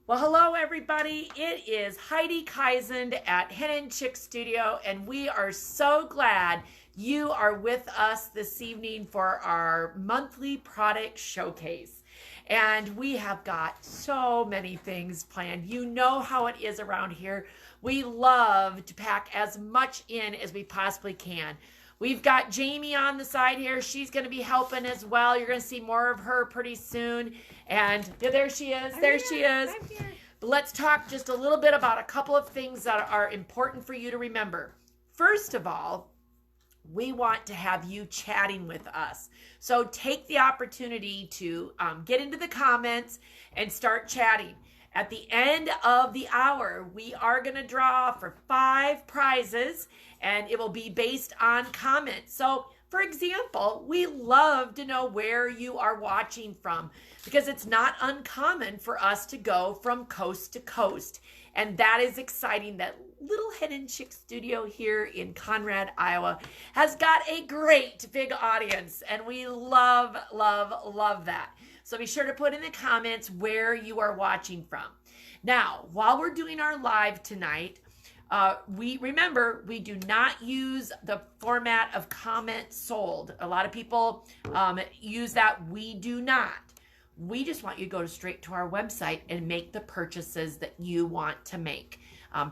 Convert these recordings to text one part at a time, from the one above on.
Well, hello everybody. It is Heidi Kaisand at Hen and Chicks Studio, and we are so glad you are with us this evening for our monthly product showcase. And we have got so many things planned. You know how it is around here. We love to pack as much in as we possibly can. We've got Jami on the side here. She's going to be helping as well. You're going to see more of her pretty soon. And yeah, there she is. There she is. But let's talk just a little bit about a couple of things that are important for you to remember. First of all, we want to have you chatting with us. So take the opportunity to get into the comments and start chatting. At the end of the hour, we are going to draw for 5 prizes, and it will be based on comments. So, for example, we love to know where you are watching from, because it's not uncommon for us to go from coast to coast. And that is exciting that little Hen and Chicks Studio here in Conrad, Iowa has got a great big audience. And we love, love, love that. So be sure to put in the comments where you are watching from. Now, while we're doing our live tonight, we do not use the format of comment sold. A lot of people use that. We do not. We just want you to go straight to our website and make the purchases that you want to make.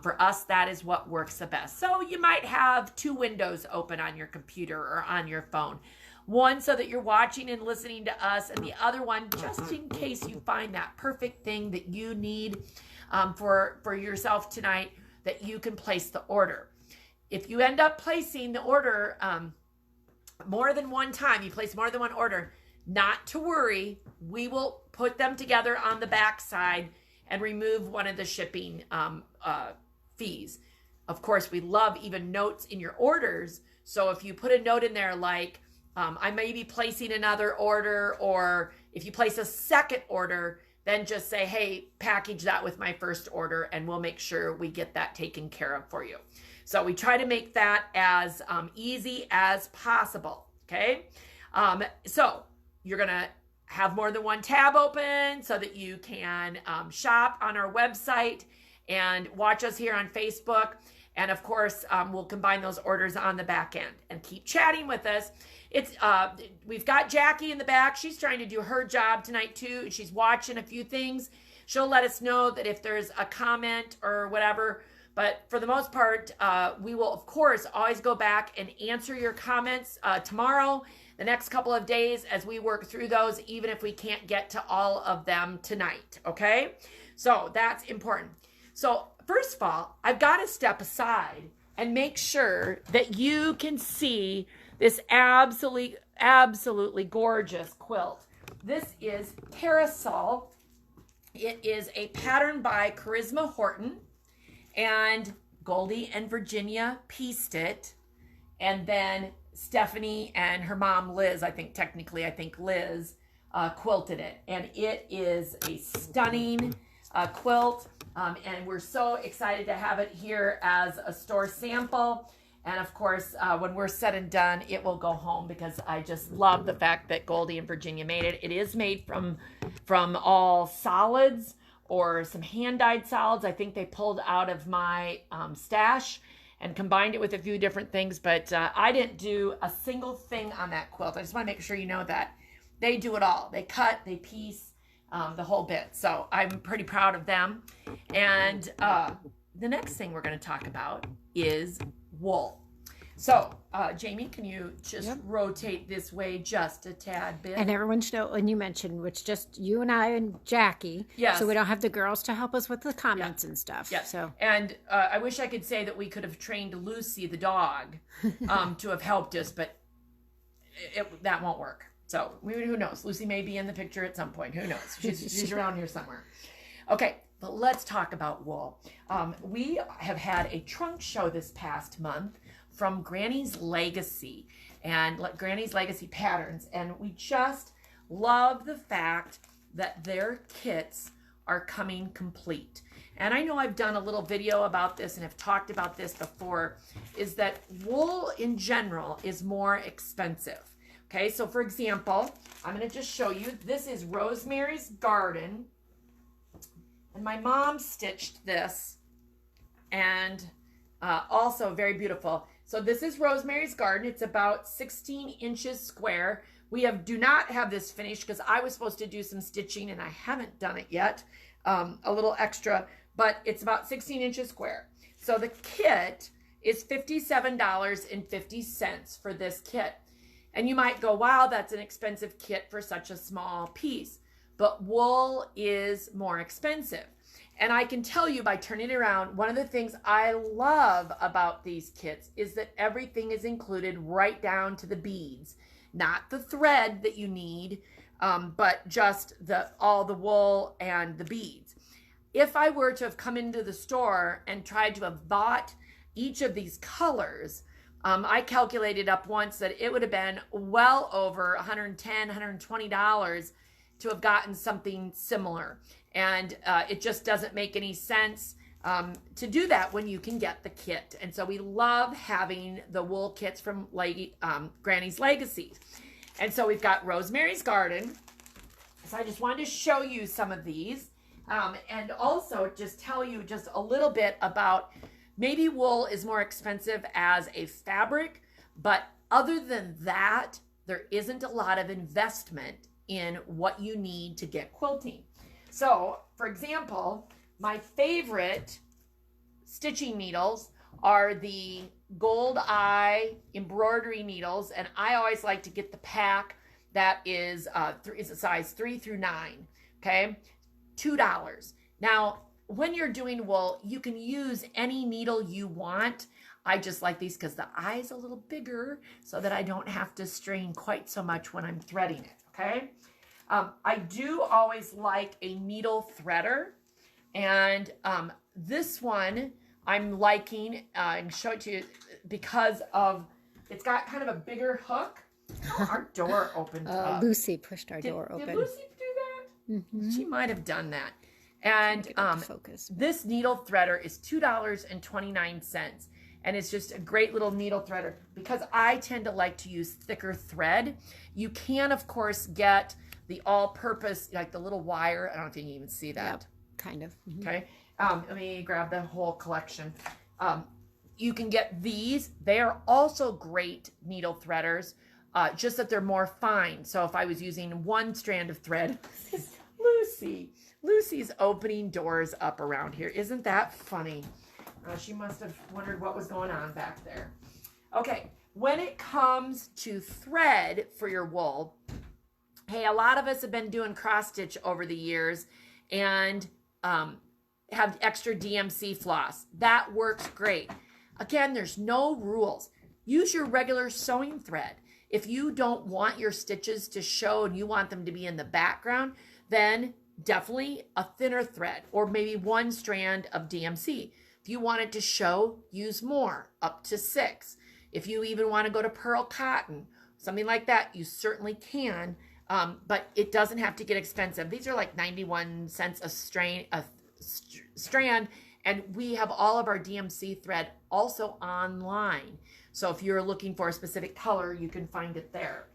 For us, that is what works the best. So you might have 2 windows open on your computer or on your phone. One so that you're watching and listening to us, and the other one just in case you find that perfect thing that you need for yourself tonight, that you can place the order. If you end up placing the order more than one time, you place more than one order, not to worry. We will put them together on the back side and remove one of the shipping fees. Of course, we love even notes in your orders. So if you put a note in there like, I may be placing another order, or if you place a second order, then just say, hey, package that with my first order, and we'll make sure we get that taken care of for you. So we try to make that as easy as possible, okay? So you're going to have more than one tab open so that you can shop on our website and watch us here on Facebook. And of course, we'll combine those orders on the back end and keep chatting with us. We've got Jackie in the back. She's trying to do her job tonight too. She's watching a few things. She'll let us know that if there's a comment or whatever. But for the most part, we will, of course, always go back and answer your comments tomorrow, the next couple of days as we work through those, even if we can't get to all of them tonight, okay? So that's important. So first of all, I've got to step aside and make sure that you can see this absolutely gorgeous quilt. This is Parasol. It is a pattern by Charisma Horton, and Goldie and Virginia pieced it, and then Stephanie and her mom Liz, I think Liz quilted it, and it is a stunning quilt, and we're so excited to have it here as a store sample. And of course, when we're said and done, it will go home, because I just love the fact that Goldie and Virginia made it. It is made from all solids, or some hand-dyed solids. I think they pulled out of my stash and combined it with a few different things, but I didn't do a single thing on that quilt. I just want to make sure you know that. They do it all. They cut, they piece, the whole bit. So I'm pretty proud of them. And the next thing we're going to talk about is wool. So, Jami, can you just rotate this way just a tad bit? And everyone should know, and you mentioned, which just you and I and Jackie. Yes. So we don't have the girls to help us with the comments and stuff. Yes. So. And I wish I could say that we could have trained Lucy, the dog, to have helped us, but that won't work. So who knows? Lucy may be in the picture at some point. Who knows? She's around here somewhere. Okay. But let's talk about wool. We have had a trunk show this past month from Granny's Legacy and Granny's Legacy Patterns. And we just love the fact that their kits are coming complete. And I know I've done a little video about this and have talked about this before, is that wool in general is more expensive. Okay, so for example, I'm going to just show you. This is Rosemary's Garden. And my mom stitched this, and also very beautiful. So this is Rosemary's Garden. It's about 16 inches square. We do not have this finished because I was supposed to do some stitching and I haven't done it yet. A little extra, but it's about 16 inches square. So the kit is $57.50 for this kit. And you might go, wow, that's an expensive kit for such a small piece. But wool is more expensive. And I can tell you by turning it around, one of the things I love about these kits is that everything is included right down to the beads. Not the thread that you need, but just all the wool and the beads. If I were to have come into the store and tried to have bought each of these colors, I calculated up once that it would have been well over $110, $120 to have gotten something similar. And it just doesn't make any sense to do that when you can get the kit. And so we love having the wool kits from Granny's Legacies. And so we've got Rosemary's Garden. So I just wanted to show you some of these. And also just tell you just a little bit about, maybe wool is more expensive as a fabric, but other than that, there isn't a lot of investment in what you need to get quilting. So, for example, my favorite stitching needles are the Gold Eye embroidery needles, and I always like to get the pack that is a size 3 through 9, okay? $2. Now, when you're doing wool, you can use any needle you want. I just like these because the eye is a little bigger so that I don't have to strain quite so much when I'm threading it, okay? I do always like a needle threader, and this one I'm liking and show it to you because of it's got kind of a bigger hook. Oh, our door opened up. Lucy pushed our door open. Did Lucy do that? Mm-hmm. She might have done that. And this needle threader is $2.29. And it's just a great little needle threader because I tend to like to use thicker thread. You can, of course, get the all-purpose, like the little wire. I don't know if you can even see that. Yep, kind of. Mm-hmm. Okay. Let me grab the whole collection. You can get these. They are also great needle threaders, just that they're more fine. So if I was using one strand of thread, Lucy's opening doors up around here. Isn't that funny? She must have wondered what was going on back there. Okay, when it comes to thread for your wool, hey, a lot of us have been doing cross stitch over the years and have extra DMC floss. That works great. Again, there's no rules. Use your regular sewing thread. If you don't want your stitches to show and you want them to be in the background, then definitely a thinner thread or maybe one strand of DMC. If you want it to show, use more, up to 6. If you even want to go to pearl cotton, something like that, you certainly can, but it doesn't have to get expensive. These are like 91 cents a strand, and we have all of our DMC thread also online. So if you're looking for a specific color, you can find it there.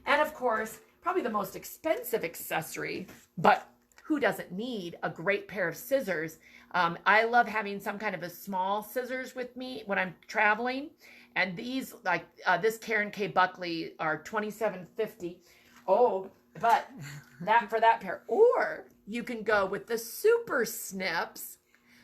And of course, probably the most expensive accessory, but who doesn't need a great pair of scissors? I love having some kind of a small scissors with me when I'm traveling. And these, like this Karen K. Buckley, are $27.50. Oh, but that for that pair. Or you can go with the super snips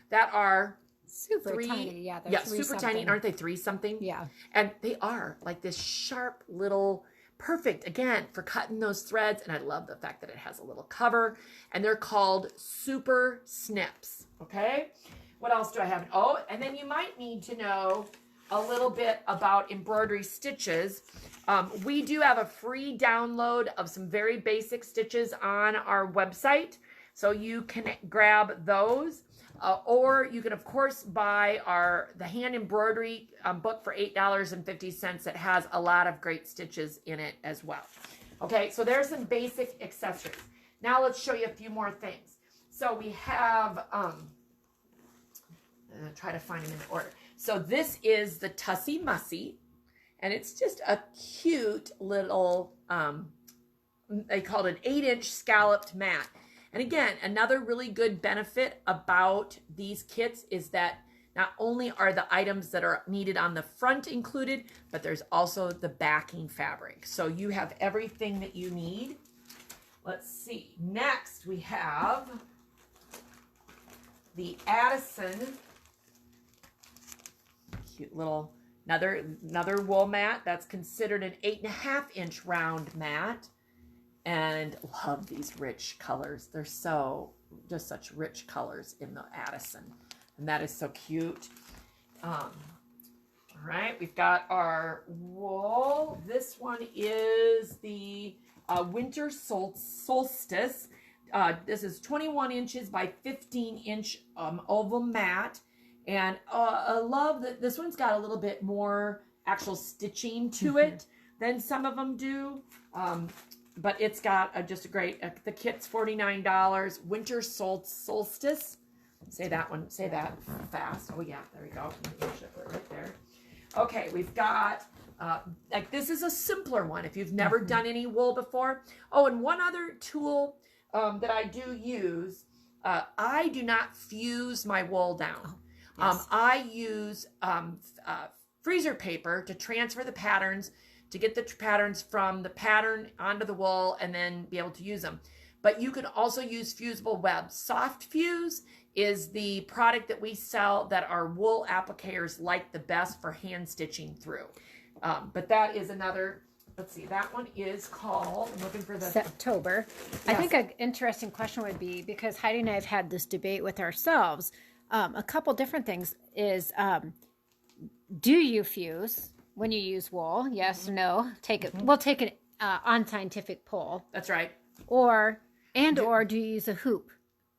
that are super tiny. Yeah, super tiny. Aren't they 3 something? Yeah. And they are like this sharp little, perfect, again, for cutting those threads. And I love the fact that it has a little cover. And they're called super snips. Okay. What else do I have? Oh, and then you might need to know a little bit about embroidery stitches. We do have a free download of some very basic stitches on our website. So you can grab those. Or you can, of course, buy the hand embroidery book for $8.50 that has a lot of great stitches in it as well. Okay, so there's some basic accessories. Now let's show you a few more things. So we have, try to find them in order. So this is the Tussie Mussy, and it's just a cute little, they called it an 8-inch scalloped mat. And again, another really good benefit about these kits is that not only are the items that are needed on the front included, but there's also the backing fabric. So you have everything that you need. Let's see. Next, we have the Addison. Cute little, another wool mat. That's considered an 8.5-inch round mat. And love these rich colors. They're just such rich colors in the Addison. And that is so cute. All right, we've got our wool. This one is the winter solstice. This is 21 inches by 15-inch oval mat. And I love that this one's got a little bit more actual stitching to it than some of them do. But it's got just a great, the kit's $49. Winter solstice. Say that one, say that fast. Oh yeah, there we go. Right there. Okay, we've got, like this is a simpler one if you've never done any wool before. Oh, and one other tool that I do use, I do not fuse my wool down. Yes. I use freezer paper to transfer the patterns, to get the patterns from the pattern onto the wool and then be able to use them. But you can also use fusible web. Soft Fuse is the product that we sell that our wool applicators like the best for hand stitching through. But that is another, let's see, that one is called, I'm looking for the... September. Yes. I think an interesting question would be, because Heidi and I have had this debate with ourselves, a couple different things is, do you fuse when you use wool? Yes, no. Take it. We'll take an unscientific poll. That's right. Or do you use a hoop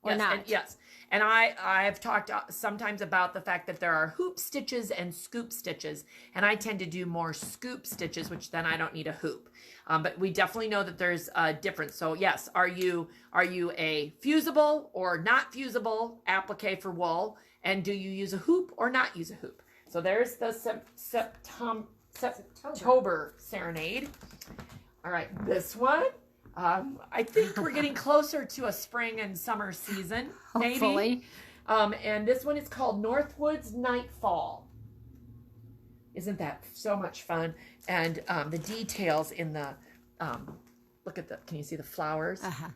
or yes, not? And, yes. And I've talked sometimes about the fact that there are hoop stitches and scoop stitches. And I tend to do more scoop stitches, which then I don't need a hoop. But we definitely know that there's a difference. So yes, are you a fusible or not fusible applique for wool? And do you use a hoop or not use a hoop? So there's the September Serenade. All right, this one. I think we're getting closer to a spring and summer season, maybe. Hopefully. And this one is called Northwood's Nightfall. Isn't that so much fun? And the details in the, look at the, can you see the flowers? Uh-huh.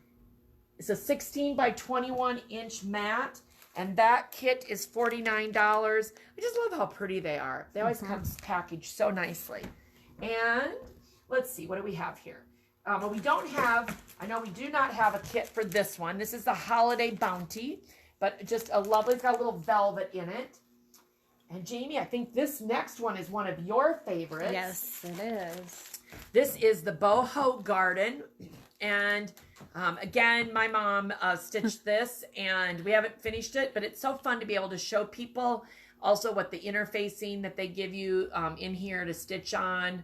It's a 16 by 21 inch mat. And that kit is $49. I just love how pretty they are. They always come packaged so nicely. And let's see, what do we have here? We don't have, I know we do not have a kit for this one. This is the Holiday Bounty, but just a lovely, it's got a little velvet in it. And Jamie, I think this next one is one of your favorites. Yes, it is. This is the Boho Garden. And again, my mom stitched this and we haven't finished it, but it's so fun to be able to show people also what the interfacing that they give you in here to stitch on.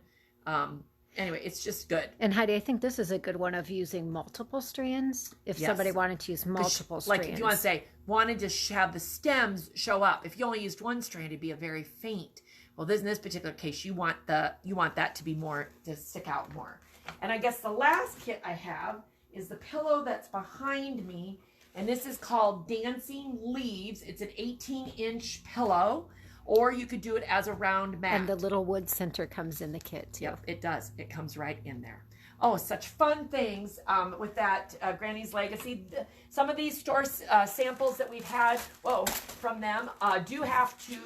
Anyway, it's just good. And Heidi, I think this is a good one of using multiple strands. If somebody wanted to use multiple strands. Like if you want to say, wanted to have the stems show up. If you only used one strand, it'd be a very faint. Well, in this particular case, you want that to be more, to stick out more. And I guess the last kit I have is the pillow that's behind me. And this is called Dancing Leaves. It's an 18-inch pillow. Or you could do it as a round mat. And the little wood center comes in the kit, too. Yep, it does. It comes right in there. Oh, such fun things with that Granny's Legacy. Some of these store samples that we've had, from them do have to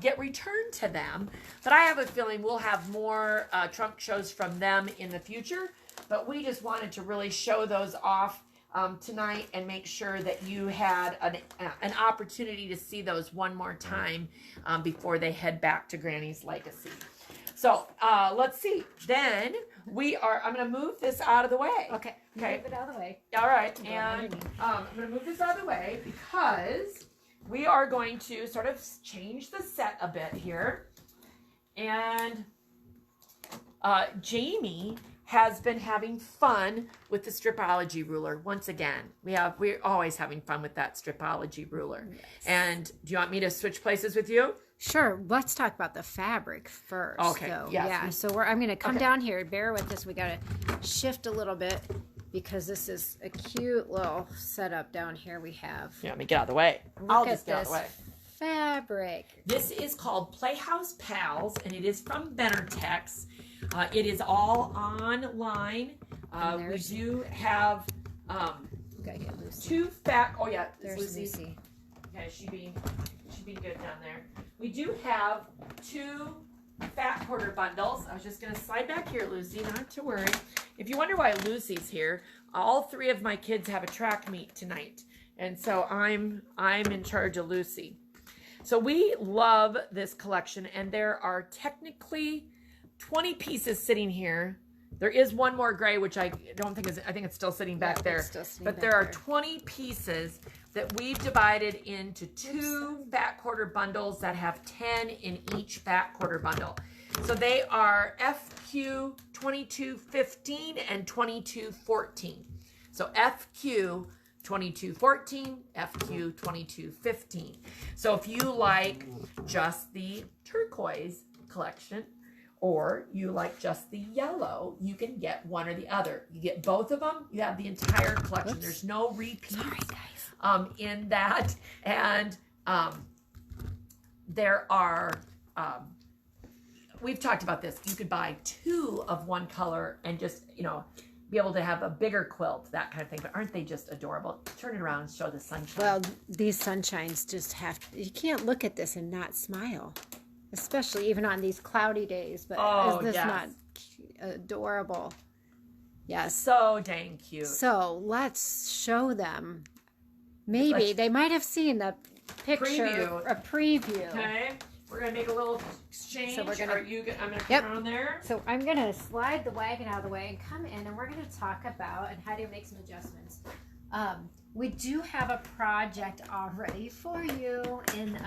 get returned to them. But I have a feeling we'll have more trunk shows from them in the future. But we just wanted to really show those off tonight and make sure that you had an opportunity to see those one more time before they head back to Granny's Legacy. So let's see. Then I'm going to move this out of the way. Okay. Move it out of the way. All right. And I'm going to move this out of the way because we are going to sort of change the set a bit here. And Jamie has been having fun with the Stripology ruler once again. We're always having fun with that Stripology ruler. Yes. And do you want me to switch places with you? Sure. Let's talk about the fabric first. Okay. Though. Yes. Yeah. So I'm going to come down here. Bear with us. We got to shift a little bit because this is a cute little setup down here we have. Yeah, let me get out of the way. I'll just get out of the way. Fabric. This is called Playhouse Pals, and it is from Benartex. It is all online. We do have Gotta get Lucy. two fat. Oh yeah, There's Lucy. Okay, she being good down there. We do have two fat quarter bundles. I was just gonna slide back here, Lucy. Not to worry. If you wonder why Lucy's here, all three of my kids have a track meet tonight, and so I'm in charge of Lucy. So we love this collection, and there are technically 20 pieces sitting here. There is one more gray, which I don't think is, I think it's still sitting back there. But there are 20 pieces that we've divided into two fat quarter bundles that have 10 in each fat quarter bundle. So they are FQ 2215 and 2214. So FQ 2214, FQ 2215. So if you like just the turquoise collection, or you like just the yellow, you can get one or the other. You get both of them, you have the entire collection. There's no repeats in that. And there are, we've talked about this. You could buy two of one color and just, be able to have a bigger quilt, that kind of thing. But aren't they just adorable? Turn it around and show the sunshine. Well, these sunshines just you can't look at this and not smile. Especially even on these cloudy days. But is this not adorable? Yes. So dang cute. So let's show them. Maybe they might have seen the picture, a preview. Okay. We're going to make a little exchange. So I'm going to come on there. So I'm going to slide the wagon out of the way and come in, and we're going to talk about, and Heidi will make some adjustments. We do have a project already for you in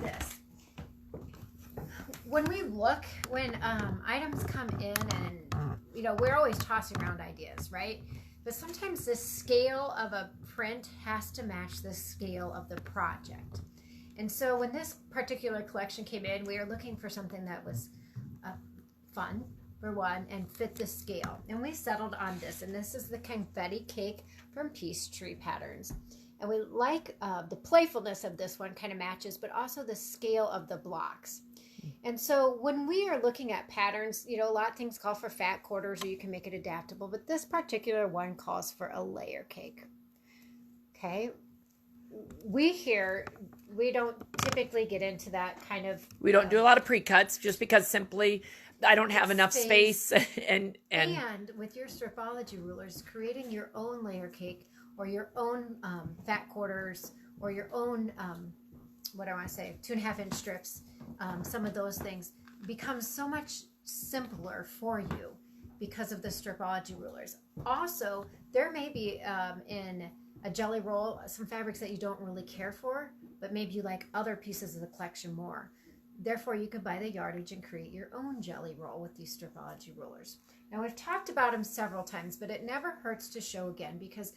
this. When items come in, and we're always tossing around ideas, right? But sometimes the scale of a print has to match the scale of the project. And so when this particular collection came in, we were looking for something that was fun, for one, and fit the scale. And we settled on this, and this is the confetti cake from Peachtree Patterns. And we like the playfulness of this one kind of matches, but also the scale of the blocks. And so when we are looking at patterns, a lot of things call for fat quarters, or you can make it adaptable, but this particular one calls for a layer cake. Okay. We don't typically get into that kind of... We don't do a lot of pre-cuts just because simply I don't have enough space. And with your Stripology Rulers, creating your own layer cake or your own fat quarters or your own, 2.5 inch strips, some of those things becomes so much simpler for you because of the Stripology Rulers. Also, there may be in a jelly roll some fabrics that you don't really care for, but maybe you like other pieces of the collection more. Therefore, you could buy the yardage and create your own jelly roll with these Stripology Rulers. Now, we've talked about them several times, but it never hurts to show again, because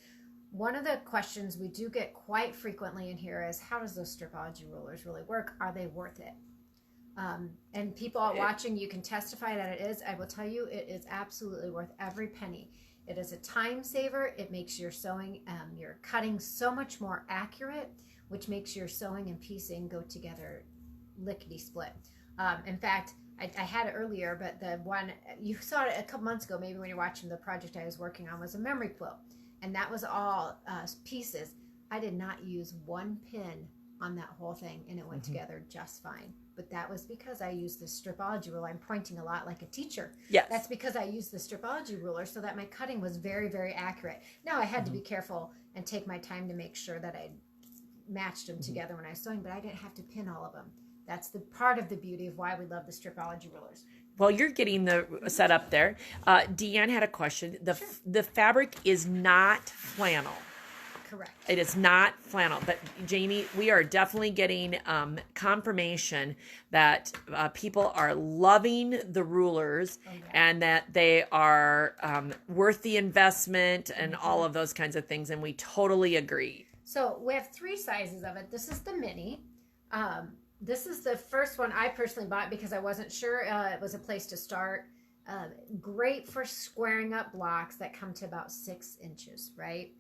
one of the questions we do get quite frequently in here is, how does those Stripology Rulers really work? Are they worth it? And people watching, you can testify that it is. I will tell you, it is absolutely worth every penny. It is a time saver. It makes your sewing, your cutting so much more accurate, which makes your sewing and piecing go together lickety-split. In fact, I had it earlier, but the one, you saw it a couple months ago, maybe when you're watching the project I was working on, was a memory quilt. And that was all pieces. I did not use one pin on that whole thing, and it went together just fine. But that was because I used the Stripology ruler. I'm pointing a lot like a teacher. Yes. That's because I used the Stripology ruler so that my cutting was very, very accurate. Now, I had to be careful and take my time to make sure that I matched them together when I was sewing, but I didn't have to pin all of them. That's the part of the beauty of why we love the Stripology rulers. Well, you're getting the setup there. Deanne had a question. The fabric is not flannel. Correct. It is not flannel. But Jami, we are definitely getting confirmation that people are loving the rulers and that they are worth the investment and all of those kinds of things. And we totally agree. So we have 3 sizes of it. This is the mini. This is the first one I personally bought because I wasn't sure it was a place to start. Great for squaring up blocks that come to about 6 inches, right?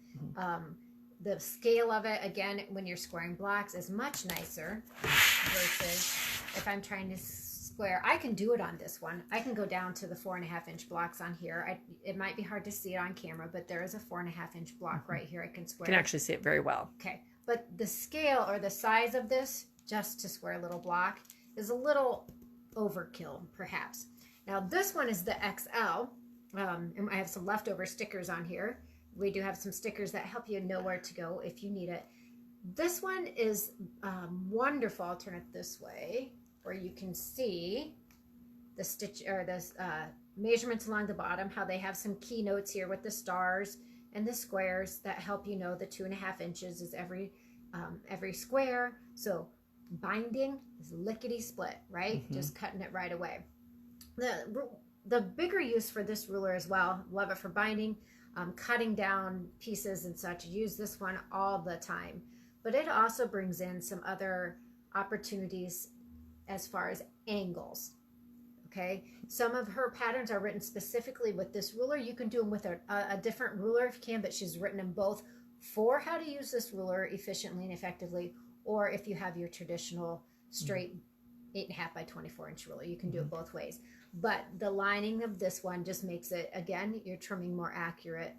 The scale of it, again, when you're squaring blocks, is much nicer versus if I'm trying to square. I can do it on this one. I can go down to the 4.5-inch blocks on here. It might be hard to see it on camera, but there is a 4.5-inch block right here I can square. You can actually see it very well. Okay, but the scale or the size of this, just to square a little block, is a little overkill, perhaps. Now, this one is the XL, and I have some leftover stickers on here. We do have some stickers that help you know where to go if you need it. This one is wonderful. I'll turn it this way where you can see the stitch or the measurements along the bottom, how they have some keynotes here with the stars and the squares that help you know the 2.5 inches is every square. So binding is lickety split, right? Just cutting it right away. The bigger use for this ruler as well, love it for binding, cutting down pieces and such. Use this one all the time, but it also brings in some other opportunities as far as angles. Okay, some of her patterns are written specifically with this ruler. You can do them with a different ruler if you can, but she's written them both for how to use this ruler efficiently and effectively, or if you have your traditional straight 8.5 by 24-inch ruler, you can do it both ways. But the lining of this one just makes it, again, you're trimming more accurate,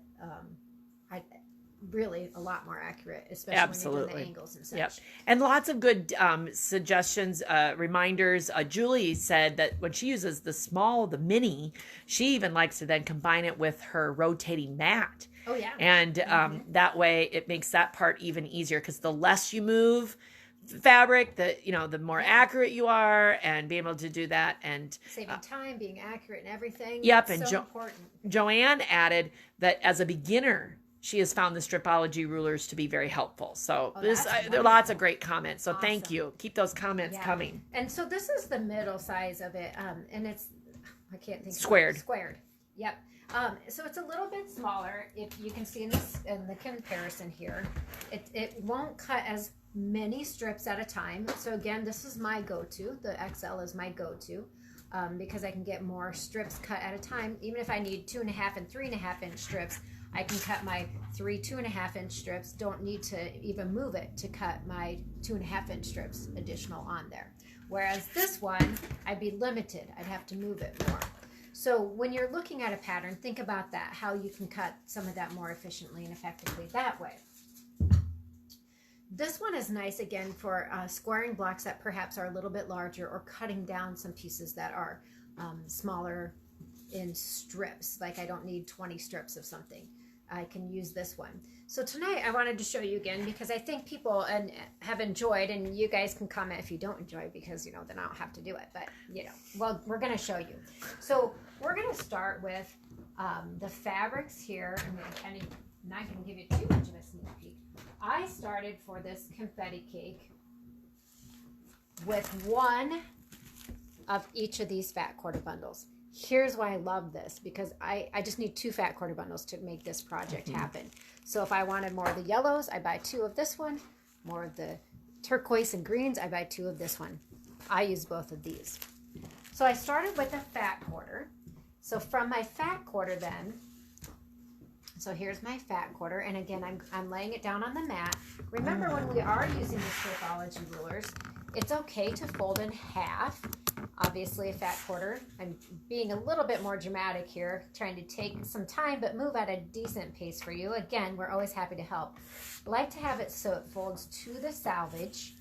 really a lot more accurate, especially when you're doing the angles and such. Yep. And lots of good suggestions, reminders. Julie said that when she uses the mini, she even likes to then combine it with her rotating mat. Oh, yeah. And that way it makes that part even easier, because the less you move fabric, the more accurate you are, and being able to do that, and saving time, being accurate and everything. Yep. It's And so important. Joanne added that as a beginner, she has found the Stripology rulers to be very helpful. So there are lots of great comments. So Thank you. Keep those comments coming. And so this is the middle size of it, and it's, I can't think. Squared. Squared. Yep. So it's a little bit smaller. If you can see in the comparison here, it won't cut as many strips at a time. So again, this is my go-to. The XL is my go-to because I can get more strips cut at a time. Even if I need 2.5 and 3.5-inch strips, I can cut my 3 2.5-inch strips. Don't need to even move it to cut my 2.5-inch strips additional on there. Whereas this one, I'd be limited. I'd have to move it more. So when you're looking at a pattern, think about that, how you can cut some of that more efficiently and effectively that way. This one is nice, again, for squaring blocks that perhaps are a little bit larger, or cutting down some pieces that are smaller in strips. Like I don't need 20 strips of something. I can use this one. So tonight I wanted to show you again, because I think people have enjoyed, and you guys can comment if you don't enjoy, because then I don't have to do it, but well, we're going to show you. So we're going to start with the fabrics here. I'm not going to give you too much of a sneak peek. I started for this confetti cake with one of each of these fat quarter bundles. Here's why I love this, because I just need 2 fat quarter bundles to make this project happen. So if I wanted more of the yellows, I buy 2 of this one. More of the turquoise and greens, I buy 2 of this one. I use both of these. So I started with a fat quarter. So from my fat quarter then, so here's my fat quarter, and again, I'm laying it down on the mat. Remember, when we are using the Stripology rulers, it's okay to fold in half. Obviously, a fat quarter. I'm being a little bit more dramatic here, trying to take some time, but move at a decent pace for you. Again, we're always happy to help. I like to have it so it folds to the selvage,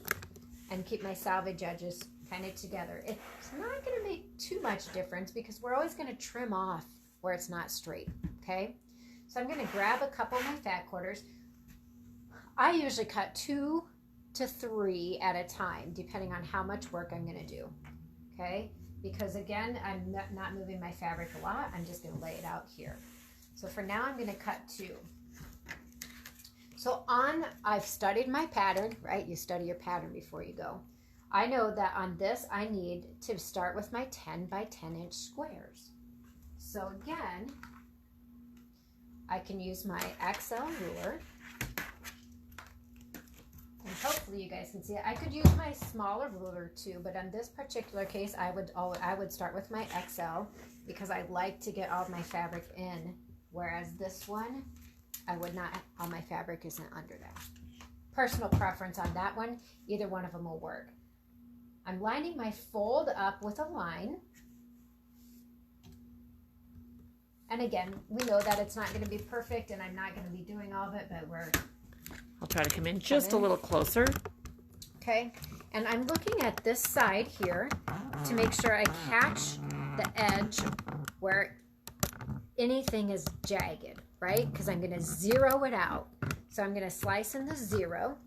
and keep my selvage edges kind of together. It's not going to make too much difference, because we're always going to trim off where it's not straight, okay? So I'm going to grab a couple of my fat quarters. I usually cut 2 to 3 at a time, depending on how much work I'm going to do, okay? Because again, I'm not moving my fabric a lot. I'm just going to lay it out here. So for now, I'm going to cut 2. So I've studied my pattern, right? You study your pattern before you go. I know that on this, I need to start with my 10 by 10-inch squares. So again, I can use my XL ruler, And hopefully you guys can see it. I could use my smaller ruler too, but in this particular case, I would start with my XL because I like to get all my fabric in. Whereas this one, I would not, all my fabric isn't under that. Personal preference on that one, either one of them will work. I'm lining my fold up with a line. And again, we know that it's not going to be perfect and I'm not going to be doing all of it, but I'll try to come in just a little closer. Okay, and I'm looking at this side here to make sure I catch the edge where anything is jagged, right? Because I'm going to zero it out. So I'm going to slice in the 0.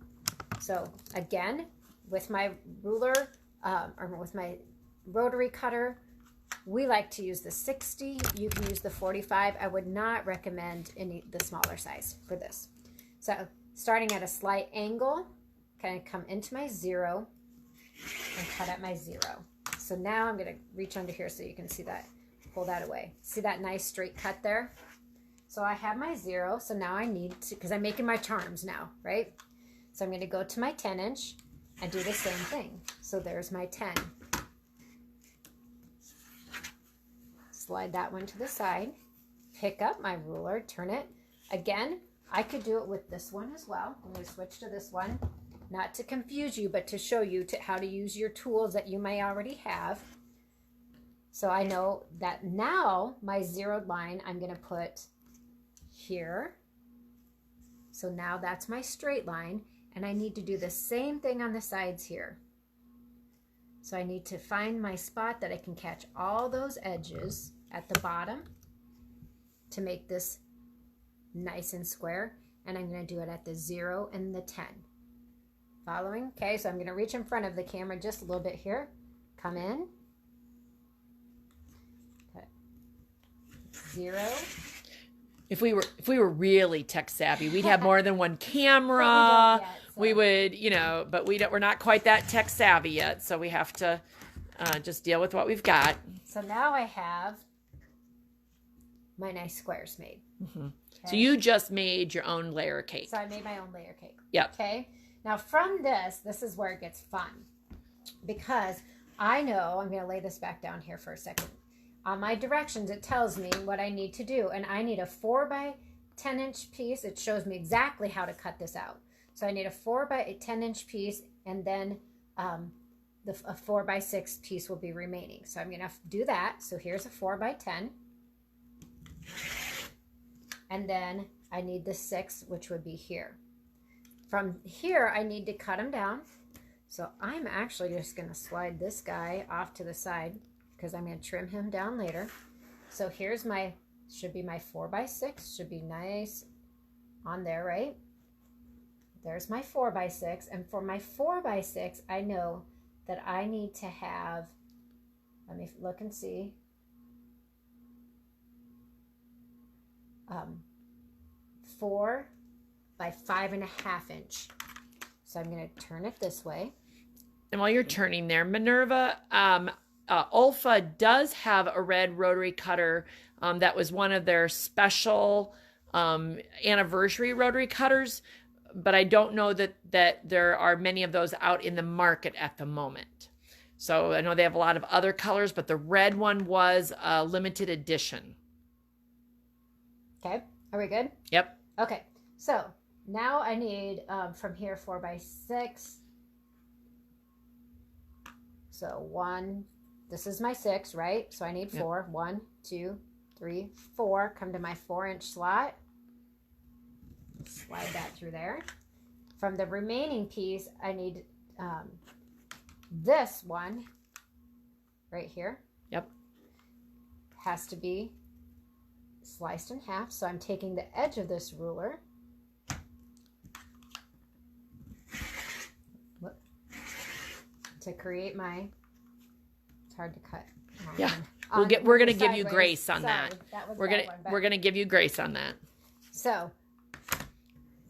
So again, with my ruler or with my rotary cutter, we like to use the 60. You can use the 45. I would not recommend the smaller size for this. So starting at a slight angle, kind of come into my 0 and cut at my 0. So now I'm going to reach under here so you can see that. Pull that away. See that nice straight cut there? So I have my 0. So now I need to, because I'm making my charms now, right? So I'm going to go to my 10" and do the same thing. So there's my 10. Slide that one to the side. Pick up my ruler, turn it. Again, I could do it with this one as well. I'm going to switch to this one. Not to confuse you, but to show you how to use your tools that you may already have. So I know that now my zeroed line I'm going to put here. So now that's my straight line, and I need to do the same thing on the sides here. So I need to find my spot that I can catch all those edges at the bottom to make this nice and square, and I'm going to do it at the 0 and the 10. Following? Okay, so I'm going to reach in front of the camera just a little bit here. Come in. Okay. 0. If we were really tech savvy, we'd have more than one camera. But we don't yet, so. We would, you know, but we're not quite that tech savvy yet, so we have to just deal with what we've got. So now I have my nice squares made. Mm-hmm. Okay. So you just made your own layer cake. So I made my own layer cake. Yep. Okay. Now from this is where it gets fun, because I know, I'm going to lay this back down here for a second. On my directions, it tells me what I need to do, and I need a 4 by 10" piece. It shows me exactly how to cut this out. So I need a 4 by 10" piece, and then a 4 by 6 piece will be remaining. So I'm going to do that. So here's a 4 by 10. And then I need the 6, which would be here. From here, I need to cut them down. So I'm actually just going to slide this guy off to the side because I'm going to trim him down later. So here's my, should be my 4 by 6, should be nice on there, right? There's my 4 by 6. And for my 4 by 6, I know that I need to have, let me look and see. 4 by 5.5 inch. So I'm going to turn it this way. And while you're turning there, Minerva, Olfa does have a red rotary cutter that was one of their special anniversary rotary cutters, but I don't know that there are many of those out in the market at the moment. So I know they have a lot of other colors, but the red one was a limited edition. Okay, are we good? Yep. Okay, so now I need from here 4 by 6. So 1, this is my 6, right? So I need 4. Yep. 1, 2, 3, 4. Come to my 4-inch slot. Slide that through there. From the remaining piece, I need this one right here. Yep. Has to be sliced in half. So I'm taking the edge of this ruler to create my, it's hard to cut. Yeah. We're going to give you grace on that. We're going to give you grace on that. So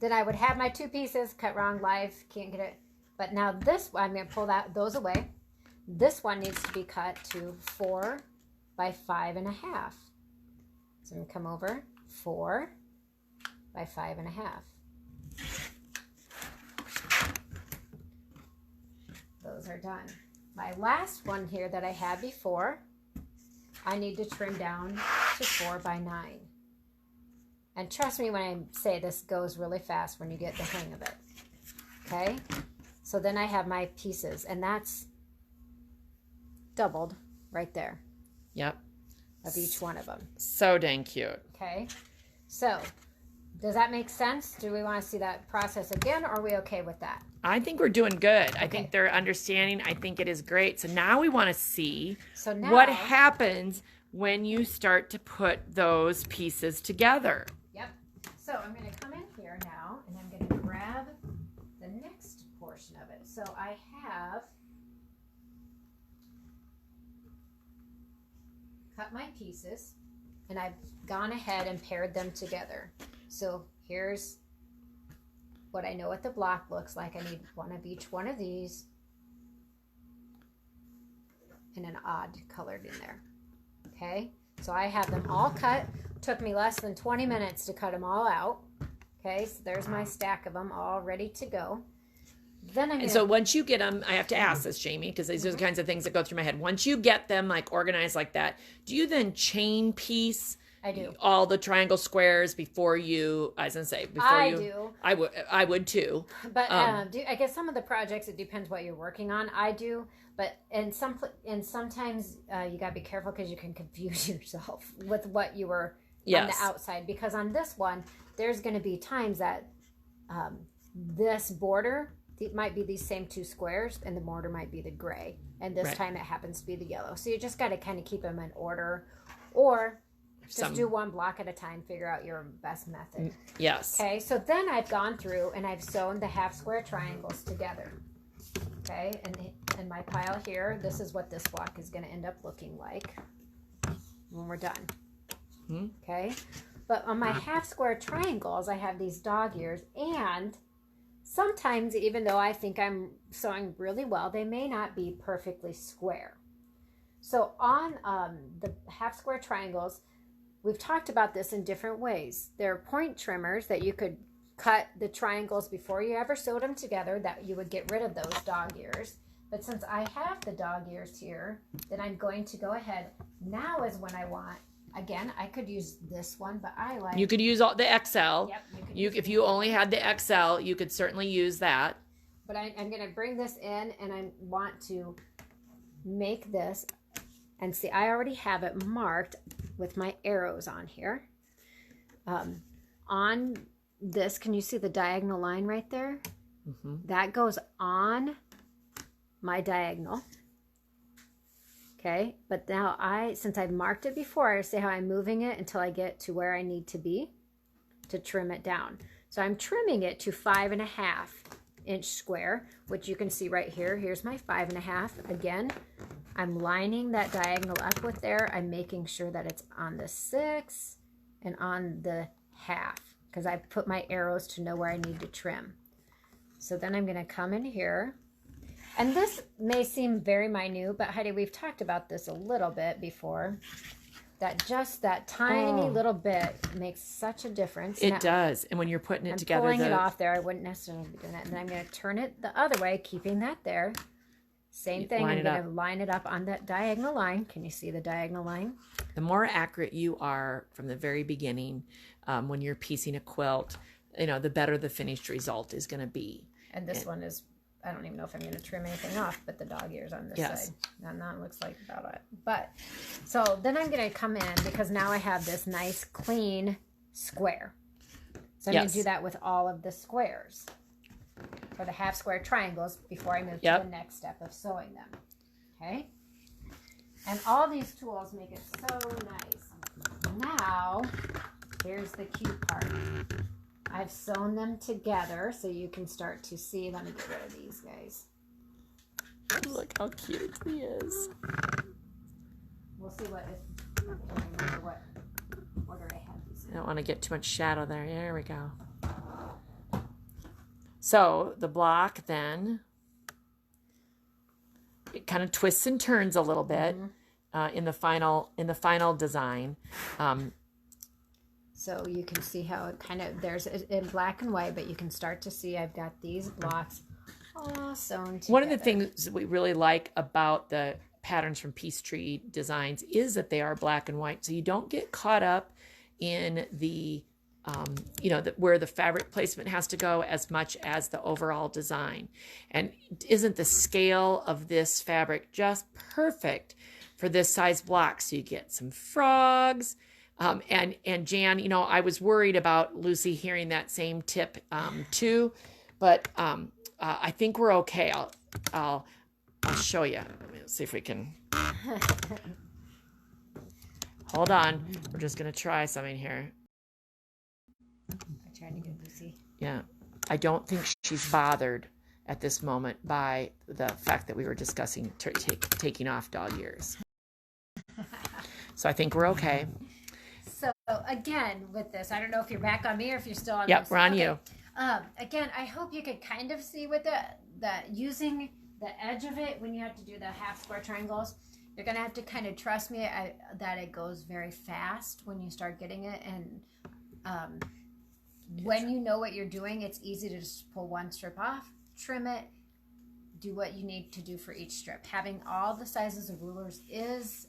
then I would have my 2 pieces cut wrong live, can't get it. But now this one, I'm going to pull those away. This one needs to be cut to 4 by 5.5. So I'm going to come over 4 by 5.5. those are done. My last one here that I had before, I need to trim down to 4 by 9. And trust me when I say this goes really fast when you get the hang of it. Okay? So then I have my pieces, and that's doubled right there. Yep. Of each one of them. So dang cute. Okay? So, does that make sense? Do we want to see that process again, or are we okay with that? I think we're doing good. Okay. I think they're understanding. I think it is great. So now we want to see now, what happens when you start to put those pieces together. Yep. So I'm going to come in here now, and I'm going to grab the next portion of it. So I have cut my pieces, and I've gone ahead and paired them together. So here's what I know what the block looks like. I need one of each one of these and an odd colored in there. Okay, so I have them all cut. Took me less than 20 minutes to cut them all out. Okay, so there's my stack of them all ready to go. Then And so once you get them, I have to ask this, Jami, because these are the kinds of things that go through my head. Once you get them like organized like that, do you then chain piece? I do. All the triangle squares before you, I was going to say, before I you. do. I would too. But I guess some of the projects, it depends what you're working on. I do. But sometimes you got to be careful because you can confuse yourself with what you were on the outside. Because on this one, there's going to be times that this border might be these same 2 squares and the border might be the gray. And this time it happens to be the yellow. So you just got to kind of keep them in order. Or just do one block at a time, figure out your best method. Yes. Okay, so then I've gone through and I've sewn the half square triangles together. Okay, and in my pile here, this is what this block is going to end up looking like when we're done. Okay, but on my half square triangles, I have these dog ears, and sometimes, even though I think I'm sewing really well, they may not be perfectly square. So on the half square triangles, we've talked about this in different ways. There are point trimmers that you could cut the triangles before you ever sewed them together, that you would get rid of those dog ears. But since I have the dog ears here, then I'm going to go ahead. Now is when I want, again, I could use this one, but I like... You could use all the XL. Yep. If you only had the XL, you could certainly use that. But I'm going to bring this in, and I want to make this... And see, I already have it marked with my arrows on here. On this, can you see the diagonal line right there? That goes on my diagonal. Okay, but now since I've marked it before, I see how I'm moving it until I get to where I need to be to trim it down. So I'm trimming it to 5.5 inch square, which you can see right here. Here's my 5.5. Again, I'm lining that diagonal up with there. I'm making sure that it's on the 6 and on the half, because I put my arrows to know where I need to trim. So then I'm going to come in here, and this may seem very minute, but Heidi, we've talked about this a little bit before, that just that tiny little bit makes such a difference. It does. And when you're putting it together, pulling it off there, I wouldn't necessarily be doing that. And then I'm going to turn it the other way, keeping that there. Same thing, I'm going to line it up on that diagonal line. Can you see the diagonal line? The more accurate you are from the very beginning, when you're piecing a quilt, the better the finished result is going to be. And this one is, I don't even know if I'm going to trim anything off, but the dog ears on this side. And that looks like about it. But, so then I'm going to come in, because now I have this nice, clean square. So I'm going to do that with all of the squares. For the half square triangles before I move to the next step of sewing them. Okay? And all these tools make it so nice. Now, here's the cute part. I've sewn them together so you can start to see. Let me get rid of these guys. Look how cute he is. We'll see what I don't remember what order I have these in. I don't want to get too much shadow there. There we go. So the block then, it kind of twists and turns a little bit in the final design. So you can see how it kind of, there's in black and white, but you can start to see I've got these blocks all sewn together. One of the things we really like about the patterns from Peachtree Designs is that they are black and white, so you don't get caught up in the where the fabric placement has to go as much as the overall design. And isn't the scale of this fabric just perfect for this size block? So you get some frogs. And Jan, I was worried about Lucy hearing that same tip too, but I think we're okay. I'll show you. Let's see if we can. Hold on. We're just gonna try something here. I tried to get Lucy. Yeah, I don't think she's bothered at this moment by the fact that we were discussing taking off dog ears. So I think we're okay. So again, with this, I don't know if you're back on me or if you're still on. Yep, Lucy. we're on okay. you. Again, I hope you could kind of see with that using the edge of it when you have to do the half square triangles. You're gonna have to kind of trust me that it goes very fast when you start getting it, and when you know what you're doing, it's easy to just pull one strip off, trim it, do what you need to do for each strip. Having all the sizes of rulers is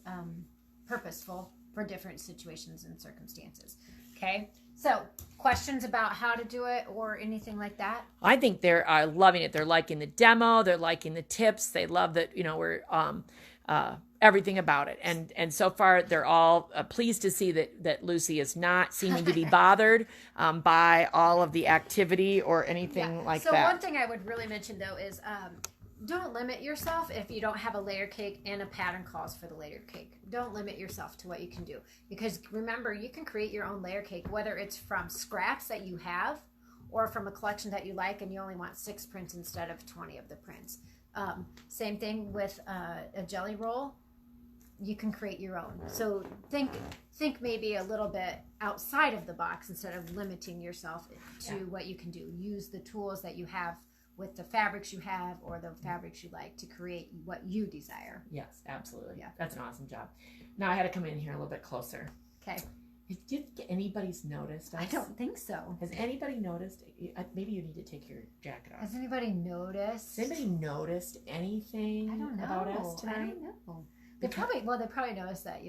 purposeful for different situations and circumstances. Okay, so questions about how to do it or anything like that? I think they're loving it. They're liking the demo. They're liking the tips. They love that, we're everything about it. And so far, they're all pleased to see that Lucy is not seeming to be bothered by all of the activity or anything like that. So one thing I would really mention, though, is don't limit yourself if you don't have a layer cake and a pattern calls for the layer cake. Don't limit yourself to what you can do. Because remember, you can create your own layer cake, whether it's from scraps that you have or from a collection that you like and you only want 6 prints instead of 20 of the prints. Same thing with a jelly roll. You can create your own. So think maybe a little bit outside of the box instead of limiting yourself to what you can do. Use the tools that you have with the fabrics you have or the fabrics you like to create what you desire. Yes, absolutely. Yeah. That's an awesome job. Now I had to come in here a little bit closer. Okay. Did anybody's noticed us? I don't think so. Has anybody noticed? Maybe you need to take your jacket off. Has anybody noticed? Has anybody noticed anything I don't know. about us tonight? I don't know. They probably noticed that,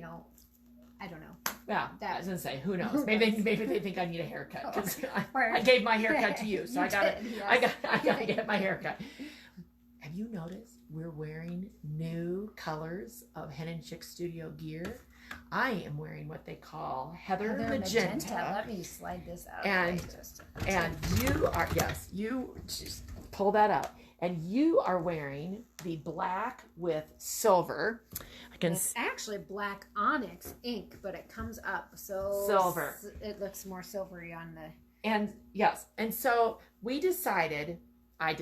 I don't know. Yeah, I was gonna say, who knows? Who Maybe knows? they think I need a haircut because Or- I gave my haircut to you, so You I gotta did, yes. I gotta get my haircut. Have you noticed we're wearing new colors of Hen and Chicks Studio gear? I am wearing what they call Heather Magenta. Let me slide this out. And you are, yes, you just pull that out. And you are wearing the black with silver. It's actually black onyx ink, but it comes up so silver. It looks more silvery on the. And yes, and so we decided. Of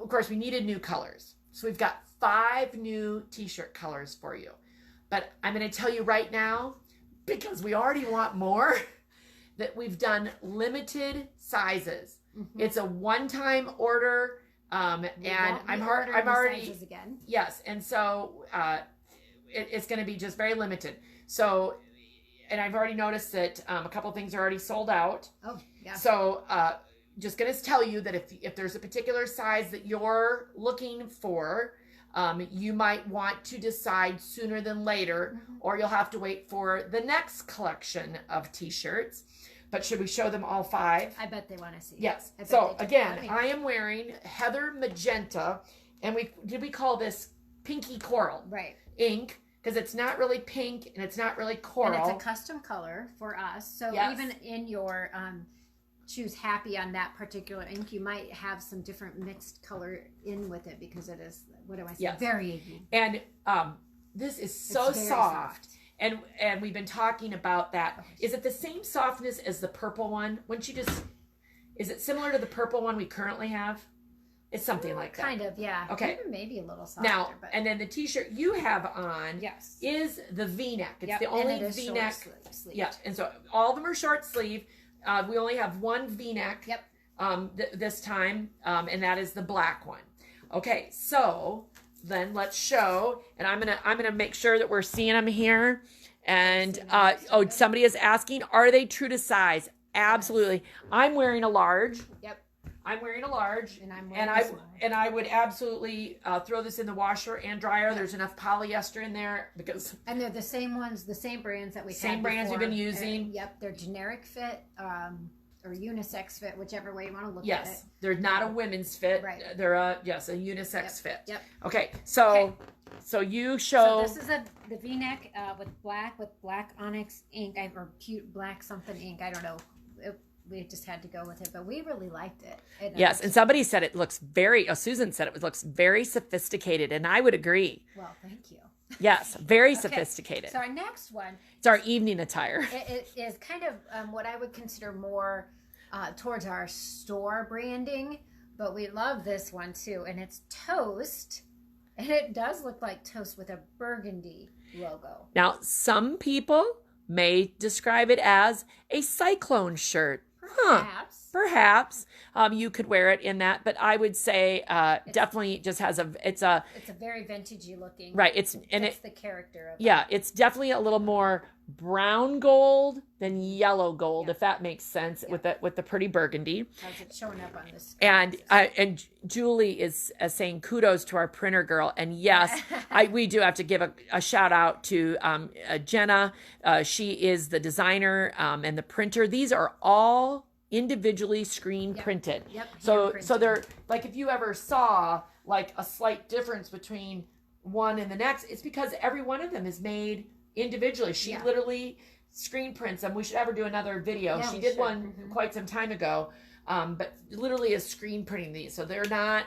course, we needed new colors, so we've got 5 new T-shirt colors for you. But I'm going to tell you right now, because we already want more, that we've done limited sizes. Mm-hmm. It's a one-time order, and I'm already again. Yes, and so it's going to be just very limited. So, and I've already noticed that a couple things are already sold out. Oh, yeah. So, just going to tell you that if there's a particular size that you're looking for, you might want to decide sooner than later, mm-hmm. or you'll have to wait for the next collection of T-shirts. But should we show them all 5? I bet they want to see. Yes. So again, I am wearing Heather Magenta, and we call this pinky coral ink because it's not really pink and it's not really coral. And it's a custom color for us. So even in your choose happy on that particular ink, you might have some different mixed color in with it because it is, what do I say? Varying. And this is so soft. And we've been talking about that. Is it the same softness as the purple one? Is it similar to the purple one we currently have? It's something like that. Kind of, yeah. Okay. Even maybe a little softer. Now, and then the T-shirt you have on is the V-neck. It's the only V-neck. Sleeve. Yeah, and so all of them are short sleeve. We only have one V-neck this time, and that is the black one. Okay, so then let's show, and I'm gonna make sure that we're seeing them here. And somebody is asking, are they true to size? Absolutely. I'm wearing a large. Yep. I'm wearing a large, And I'm wearing a small. and I would absolutely throw this in the washer and dryer. There's enough polyester in there because. And they're the same ones, the same brands that we've had Same brands before. we've been using. Yep, they're generic fit or unisex fit, whichever way you want to look at it. Yes, they're not a women's fit. Right. They're a unisex fit. Yep. Okay, so you show. So this is the V-neck with black onyx ink, or cute black something ink. I don't know. We just had to go with it, but we really liked it. Yes, and somebody said it looks Susan said it looks very sophisticated, and I would agree. Well, thank you. Yes, very sophisticated. So our next one. It's our evening attire. It is kind of what I would consider more towards our store branding, but we love this one too, and it's toast, and it does look like toast with a burgundy logo. Now, some people may describe it as a cyclone shirt. Perhaps you could wear it in that, but I would say definitely just has it's a very vintagey looking. Right. It's the character of it. Yeah, it's definitely a little more brown gold than yellow gold, if that makes sense, with the pretty burgundy. How's it showing up on this? And Julie is saying kudos to our printer girl, and yes, we do have to give a shout out to Jenna. She is the designer and the printer. These are all individually screen printed. Yep. So they're like, if you ever saw like a slight difference between one and the next, it's because every one of them is made individually. She literally screen prints them. We should ever do another video. Yeah, she did one quite some time ago, but literally is screen printing these. So they're not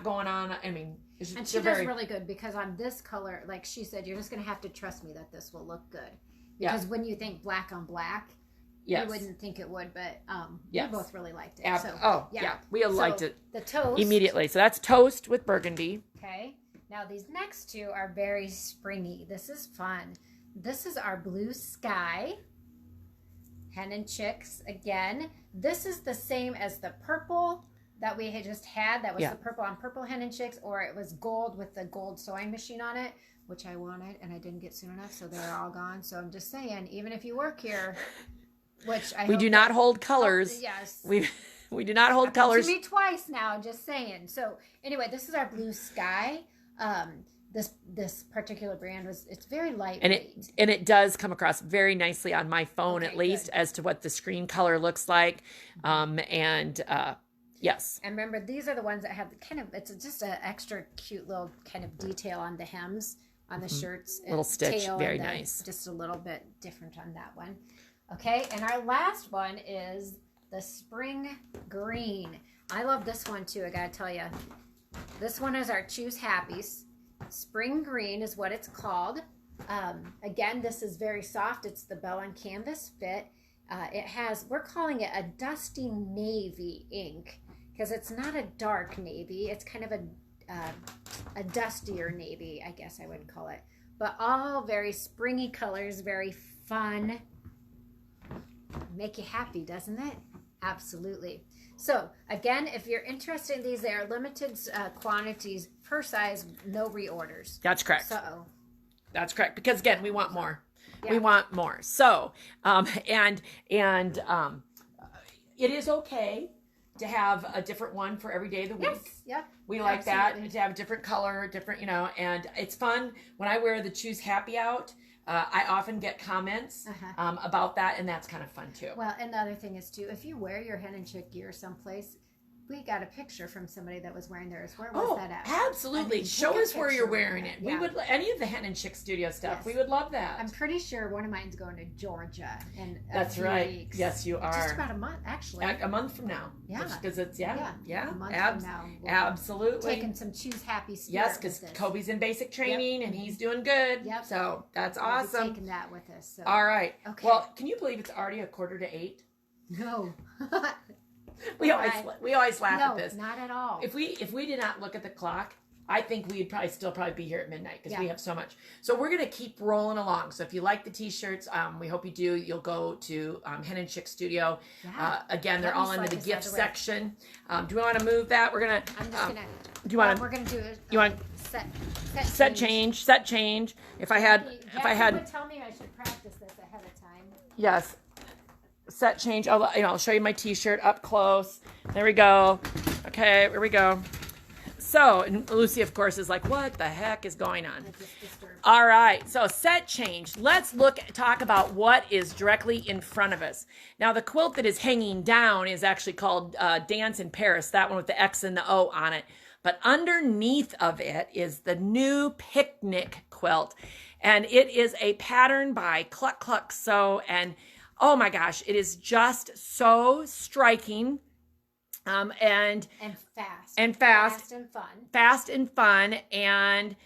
going on. I mean, and she does really good, because on this color, like she said, you're just going to have to trust me that this will look good. Because when you think black on black, you wouldn't think it would, but we both really liked it. We liked it. The toast immediately. So that's toast with burgundy. Okay. Now these next two are very springy. This is fun. This is our blue sky Hen and Chicks again. This is the same as the purple that we had just had. That was the purple on purple Hen and Chicks, or it was gold with the gold sewing machine on it, which I wanted and I didn't get soon enough, so they're all gone. So I'm just saying, even if you work here, which we do not hold colors. Yes. We do not hold colors. To me twice now, just saying. So anyway, this is our blue sky. This particular brand it's very lightweight. And it does come across very nicely on my phone, at least, as to what the screen color looks like. Yes. And remember, these are the ones that have kind of, it's just an extra cute little kind of detail on the hems, on the shirts. Little stitch, very nice. Just a little bit different on that one. Okay, and our last one is the spring green. I love this one too, I gotta tell you. This one is our Choose Happies. Spring green is what it's called. Again, this is very soft. It's the Bell on Canvas fit. It has, we're calling it a dusty navy ink, because it's not a dark navy. It's kind of a dustier navy, I guess I would call it. But all very springy colors, very fun. Make you happy, doesn't it? Absolutely. So again, if you're interested in these, they are limited quantities per size, no reorders. That's correct. So that's correct, because again, we want more. We want more. So it is okay to have a different one for every day of the week. Yes. Yep. We like that, to have a different color, different, and it's fun when I wear the Choose Happy out. I often get comments about that, and that's kind of fun too. Well, and the other thing is too, if you wear your Hen and Chick gear someplace, we got a picture from somebody that was wearing theirs. Where was that at? Absolutely. I mean, show us where you're wearing it. Yeah. We would, any of the Hen and Chicks Studio stuff. Yes. We would love that. I'm pretty sure one of mine's going to Georgia in That's a few right. weeks. Yes, you are. Just about a month, actually. A month from now. Yeah. Because it's, a month from now. Absolutely. Taking some Choose Happy spirit. Yes, because Kobe's in basic training and he's doing good. Yep. So that's awesome. Taking that with us. So. All right. Okay. Well, can you believe it's already 7:45? No. We always laugh at this. No, not at all. If we did not look at the clock, I think we'd probably be here at midnight, because we have so much. So we're going to keep rolling along. So if you like the t-shirts, we hope you do. You'll go to Hen and Chicks Studio. Yeah. Again, they're all into the gift section. Do we want to move that? We're going to... I'm just going to... Do you want to... We're going to do it. You want... Set change. If I had... would tell me I should practice this ahead of time. Yes. set change. I'll show you my t-shirt up close. There we go. Okay, here we go. So, and Lucy, of course, is like, what the heck is going on? All right, so set change. Let's talk about what is directly in front of us. Now, the quilt that is hanging down is actually called Dance in Paris, that one with the X and the O on it. But underneath of it is the new Picnic quilt. And it is a pattern by Cluck Cluck Sew. And oh my gosh, it is just so striking. And fast. And fast. Fast and fun. Fast and fun. And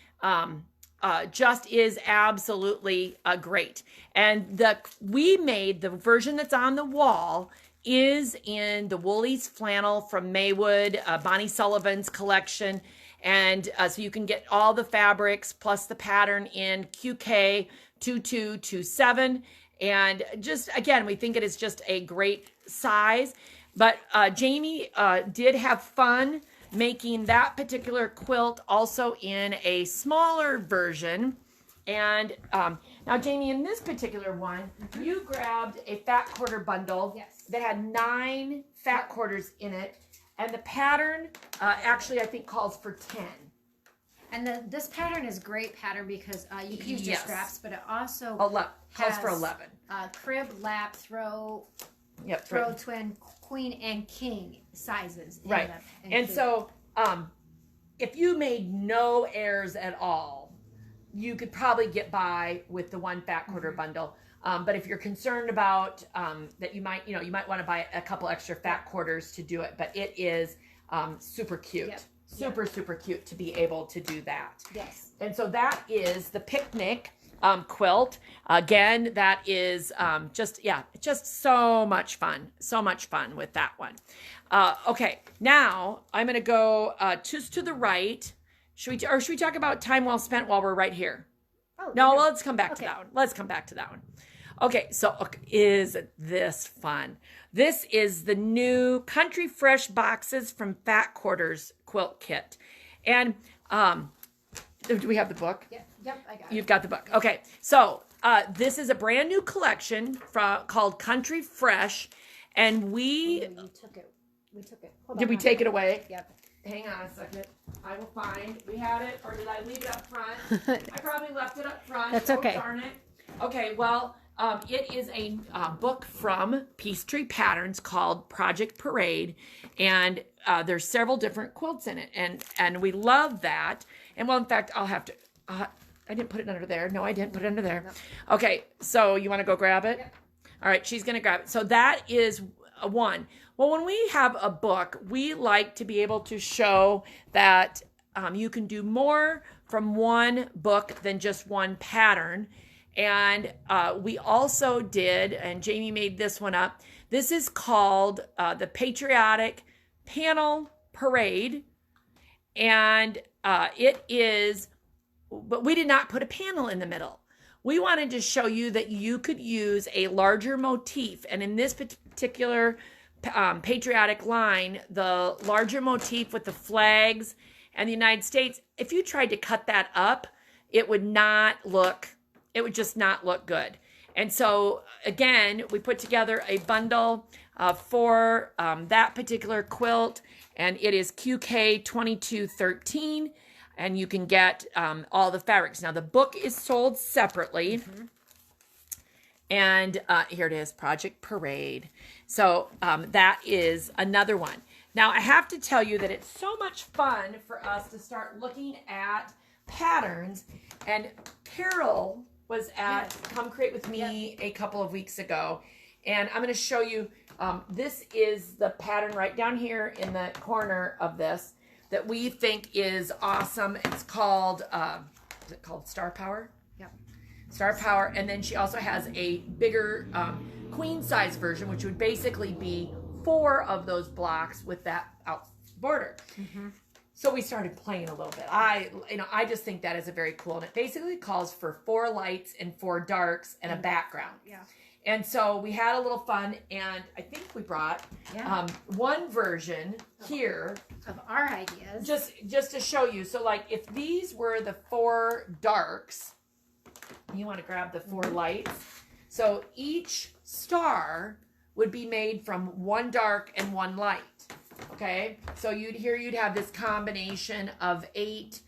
just is absolutely great. And we made the version that's on the wall is in the Woolies flannel from Maywood, Bonnie Sullivan's collection. And so you can get all the fabrics plus the pattern in QK 2227. And just, again, we think it is just a great size. But Jami did have fun making that particular quilt also in a smaller version. And now, Jami, in this particular one, you grabbed a fat quarter bundle that had 9 fat quarters in it. And the pattern actually, I think, calls for 10. And this pattern is great pattern because you can use your scraps, but it also calls for 11. Crib, lap, throw, twin, queen, and king sizes. Right. And so if you made no errors at all, you could probably get by with the 1 fat quarter bundle. But if you're concerned about that, you might want to buy a couple extra fat quarters to do it. But it is super cute. Yep. Super cute to be able to do that. Yes. And so that is the Picnic quilt. Again, that is just so much fun. So much fun with that one. Okay, now I'm going to go just to the right. Should we talk about time well spent while we're right here? Oh, no, let's come back to that one. Let's come back to that one. Okay, so is this fun? This is the new Country Fresh boxes from Fat Quarters quilt kit. And do we have the book? Yep, I got it. You've got the book. Okay, so this is a brand new collection called Country Fresh. And we took it. Did we take it away? Yep. Hang on a second. I will find. We had it, or did I leave it up front? I probably left it up front. That's okay. Darn it. Okay, well, it is a book from Peachtree Patterns called Project Parade, and there's several different quilts in it, and we love that. And well, in fact, I'll have to. I didn't put it under there. No, I didn't put it under there. No. Okay, so you want to go grab it? Yep. All right, she's gonna grab it. So that is one. Well, when we have a book, we like to be able to show that you can do more from one book than just one pattern. And we also did, and Jami made this one up. This is called the Patriotic Panel Parade. And it is, but we did not put a panel in the middle. We wanted to show you that you could use a larger motif. And in this particular patriotic line, the larger motif with the flags and the United States, if you tried to cut that up, it would just not look good. And so again, we put together a bundle for that particular quilt, and it is QK 2213, and you can get all the fabrics. Now the book is sold separately. And here it is, Project Parade. So that is another one. Now, I have to tell you that it's so much fun for us to start looking at patterns. And Carol was at Come Create With Me a couple of weeks ago. And I'm going to show you, this is the pattern right down here in the corner of this that we think is awesome. It's called, is it called Star Power? Star Power, and then she also has a bigger queen size version, which would basically be 4 of those blocks with that out border. So we started playing a little bit. I just think that is a very cool, and it basically calls for 4 lights and 4 darks and a background. And so we had a little fun, and I think we brought one version here of our ideas, just to show you. So like if these were the 4 darks. You want to grab the 4 lights. So each star would be made from one dark and one light. Okay, so you'd have this combination of 8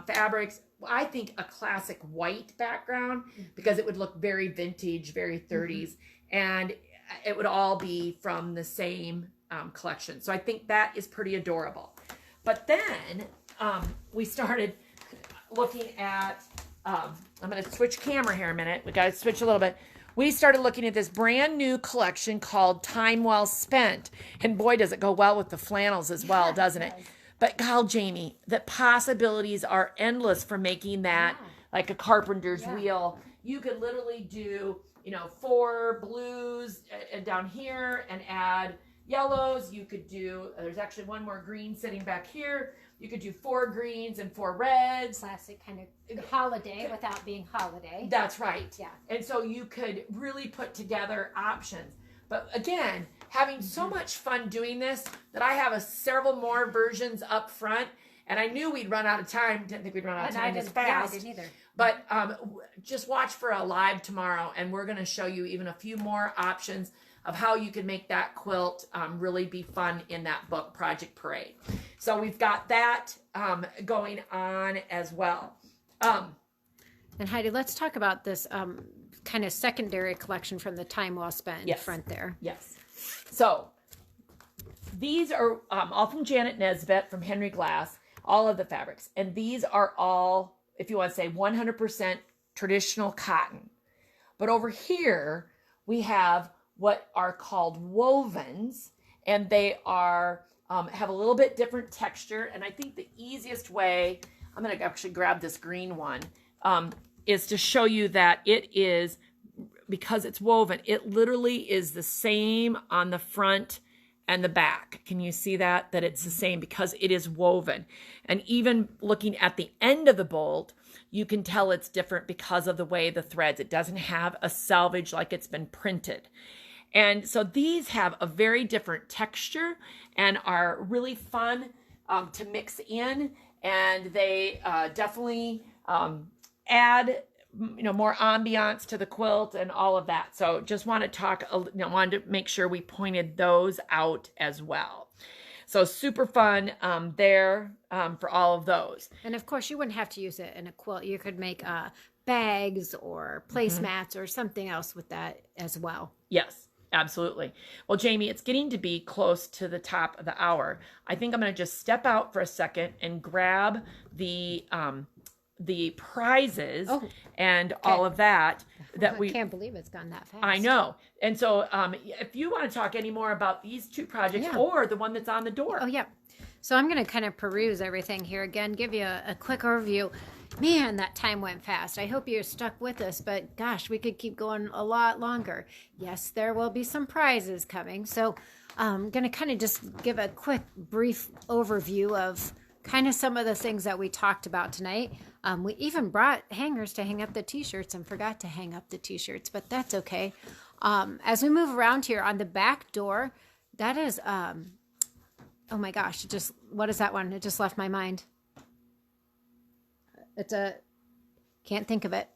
fabrics. I think a classic white background, because it would look very vintage, very 30s, and it would all be from the same collection. So I think that is pretty adorable. But then we started looking at, I'm going to switch camera here a minute. We got to switch a little bit. We started looking at this brand new collection called Time Well Spent. And boy, does it go well with the flannels as well, doesn't it? But God, Jami, the possibilities are endless for making that like a carpenter's wheel. You could literally do, 4 blues down here and add yellows. You could do, there's actually one more green sitting back here. You could do 4 greens and 4 reds. Classic kind of holiday without being holiday. That's right. Yeah. And so you could really put together options. But again, having so much fun doing this that I have several more versions up front. And I knew we'd run out of time. Didn't think we'd run out of time this fast. Yeah, I didn't either. But just watch for a live tomorrow, and we're going to show you even a few more options of how you can make that quilt really be fun in that book Project Parade. So we've got that going on as well. And Heidi, let's talk about this kind of secondary collection from the Time Well Spent in front there. Yes. So these are all from Janet Nesbitt from Henry Glass, all of the fabrics. And these are all, if you want to say 100% traditional cotton. But over here, we have what are called wovens, and they are have a little bit different texture. And I think the easiest way, I'm going to actually grab this green one, is to show you that it is, because it's woven, it literally is the same on the front and the back. Can you see that? That it's the same because it is woven. And even looking at the end of the bolt, you can tell it's different because of the way the threads, it doesn't have a selvage like it's been printed. And so these have a very different texture and are really fun to mix in. And they definitely add more ambiance to the quilt and all of that. So just want to talk, wanted to make sure we pointed those out as well. So super fun there for all of those. And of course, you wouldn't have to use it in a quilt. You could make bags or placemats or something else with that as well. Yes, absolutely. Well, Jami, it's getting to be close to the top of the hour. I think I'm going to just step out for a second and grab the prizes and all of that I can't believe it's gone that fast. I know. And so if you want to talk any more about these 2 projects or the one that's on the door. Oh, yeah. So I'm going to kind of peruse everything here again, give you a quick overview. Man, that time went fast. I hope you're stuck with us, but gosh, we could keep going a lot longer. Yes, there will be some prizes coming. So I'm going to kind of just give a quick, brief overview of kind of some of the things that we talked about tonight. We even brought hangers to hang up the t-shirts and forgot to hang up the t-shirts, but that's okay. As we move around here on the back door, that is, oh my gosh, what is that one? It just left my mind. Can't think of it.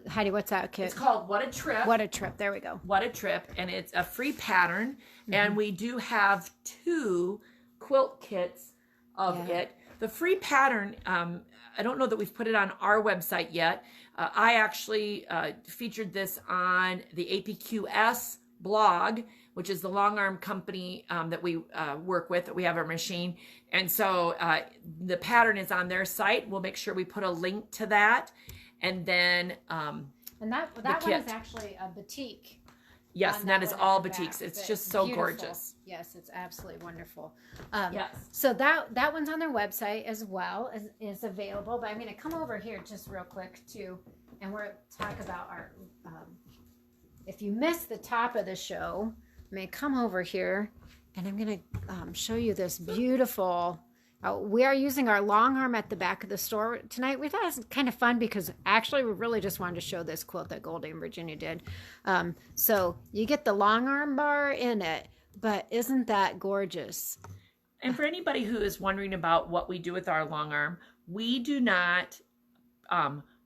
Heidi, what's that kit? It's called What a Trip. What a Trip. There we go. What a Trip. And it's a free pattern. And we do have 2 quilt kits of it. The free pattern, I don't know that we've put it on our website yet. I actually featured this on the APQS blog, which is the long arm company that we work with, that we have our machine. And so the pattern is on their site. We'll make sure we put a link to that. And then and that one is actually a batik. Yes, and that is all batiks. It's just so beautiful. Gorgeous. Yes, it's absolutely wonderful. Yes. So that one's on their website as well, is available. But I'm going to come over here just real quick too, and we're talk about our. If you missed the top of the show, I may come over here, and I'm going to show you this beautiful. We are using our long arm at the back of the store tonight. We thought it was kind of fun because actually we really just wanted to show this quilt that Goldie and Virginia did. So you get the long arm bar in it, but isn't that gorgeous? And for anybody who is wondering about what we do with our long arm, we do not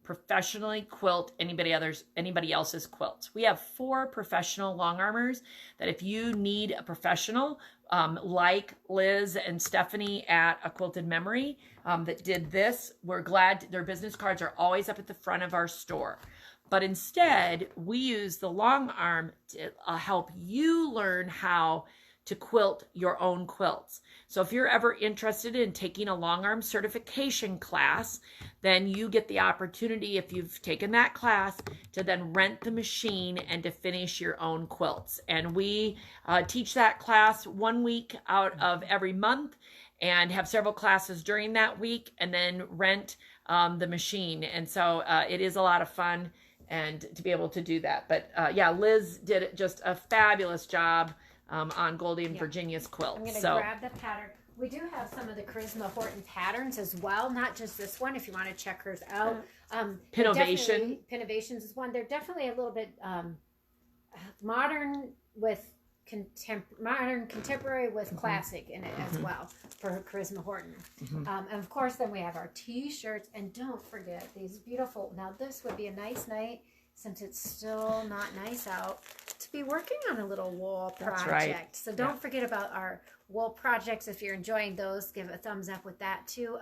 professionally quilt anybody else's quilts. We have 4 professional long armors that if you need a professional, like Liz and Stephanie at A Quilted Memory that did this, we're glad their business cards are always up at the front of our store. But instead, we use the long arm to help you learn how to quilt your own quilts. So if you're ever interested in taking a long arm certification class, then you get the opportunity, if you've taken that class, to then rent the machine and to finish your own quilts. And we teach that class 1 week out of every month and have several classes during that week, and then rent the machine. And so it is a lot of fun and to be able to do that. But yeah, Liz did just a fabulous job on Goldie and Virginia's quilt. I'm going to grab the pattern. We do have some of the Charisma Horton patterns as well, not just this one, if you want to check hers out. Pinovation. Pinovations is one. They're definitely a little bit modern with contemporary with classic in it as well for Charisma Horton. And of course, then we have our t-shirts, and don't forget these beautiful. Now this would be a nice night, since it's still not nice out, to be working on a little wool project. That's right. So don't forget about our wool projects. If you're enjoying those, give a thumbs up with that too.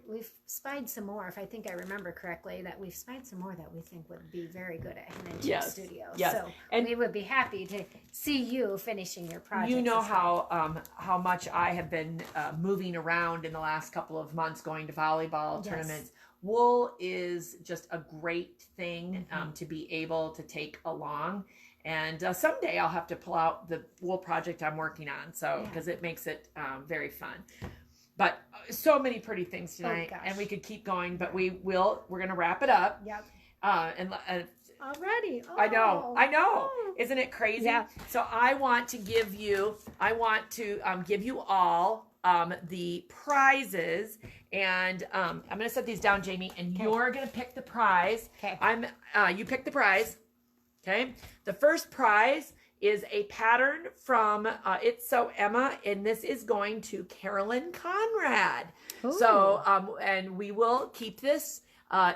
We've spied some more, if I think I remember correctly, that we've spied some more that we think would be very good at Hen Chicks Studio. Yes. So And we would be happy to see you finishing your project. you know how much I have been moving around in the last couple of months, going to volleyball tournaments. Wool is just a great thing to be able to take along. And someday I'll have to pull out the wool project I'm working on, so because it makes it very fun. But so many pretty things tonight, and we could keep going, but we're going to wrap it up. Yep. Already. I know. Oh. Isn't it crazy? Yeah. So I want to give you all the prizes, and I'm going to set these down, Jami, and you're going to pick the prize. Okay. You pick the prize. Okay. The first prize is a pattern from It's So Emma, and this is going to Carolyn Conrad. Ooh. So, and we will keep this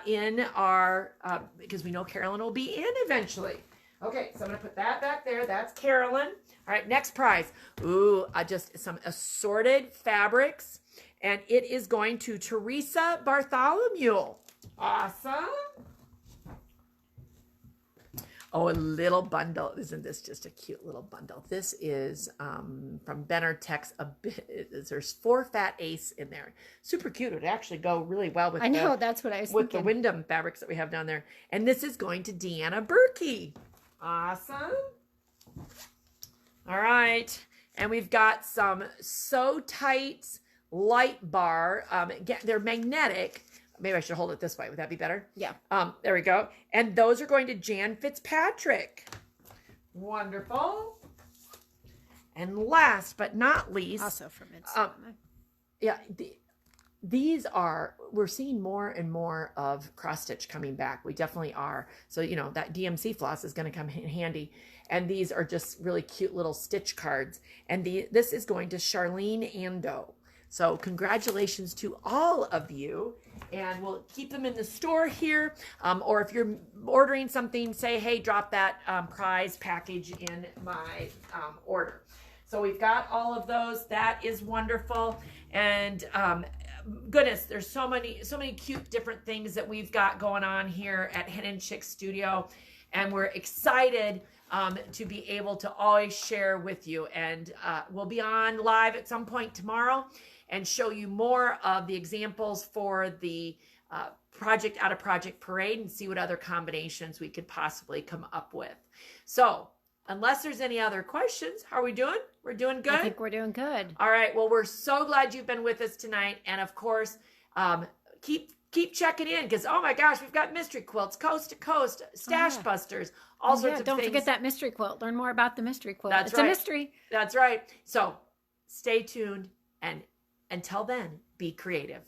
in our, because we know Carolyn will be in eventually. Okay, so I'm going to put that back there. That's Carolyn. All right, next prize. Ooh, just some assorted fabrics, and it is going to Teresa Bartholomew. Awesome. Oh, a little bundle. Isn't this just a cute little bundle? This is from Benner Tex. There's 4 fat ace in there. Super cute. It would actually go really well with that's what I was with thinking. the Wyndham fabrics that we have down there. And this is going to Deanna Berkey. Awesome. All right. And we've got some So Tight light bar. They're magnetic. Maybe I should hold it this way. Would that be better? Yeah. There we go. And those are going to Jan Fitzpatrick. Wonderful. And last but not least. Also from Midsummer. Yeah. We're seeing more and more of cross stitch coming back. We definitely are. So, that DMC floss is going to come in handy. And these are just really cute little stitch cards. And this is going to Charlene Ando. So congratulations to all of you, and we'll keep them in the store here. Or if you're ordering something, say, hey, drop that prize package in my order. So we've got all of those. That is wonderful. And goodness, there's so many cute different things that we've got going on here at Hen and Chicks Studio. And we're excited to be able to always share with you. And we'll be on live at some point tomorrow and show you more of the examples for the Project Out of Project Parade and see what other combinations we could possibly come up with. So, unless there's any other questions, how are we doing? We're doing good? I think we're doing good. All right. Well, we're so glad you've been with us tonight. And of course, keep checking in, because, oh my gosh, we've got mystery quilts, coast to coast, stash busters, all sorts of don't things. Forget that mystery quilt. Learn more about the mystery quilt. It's a mystery. That's right. So stay tuned, and until then, be creative.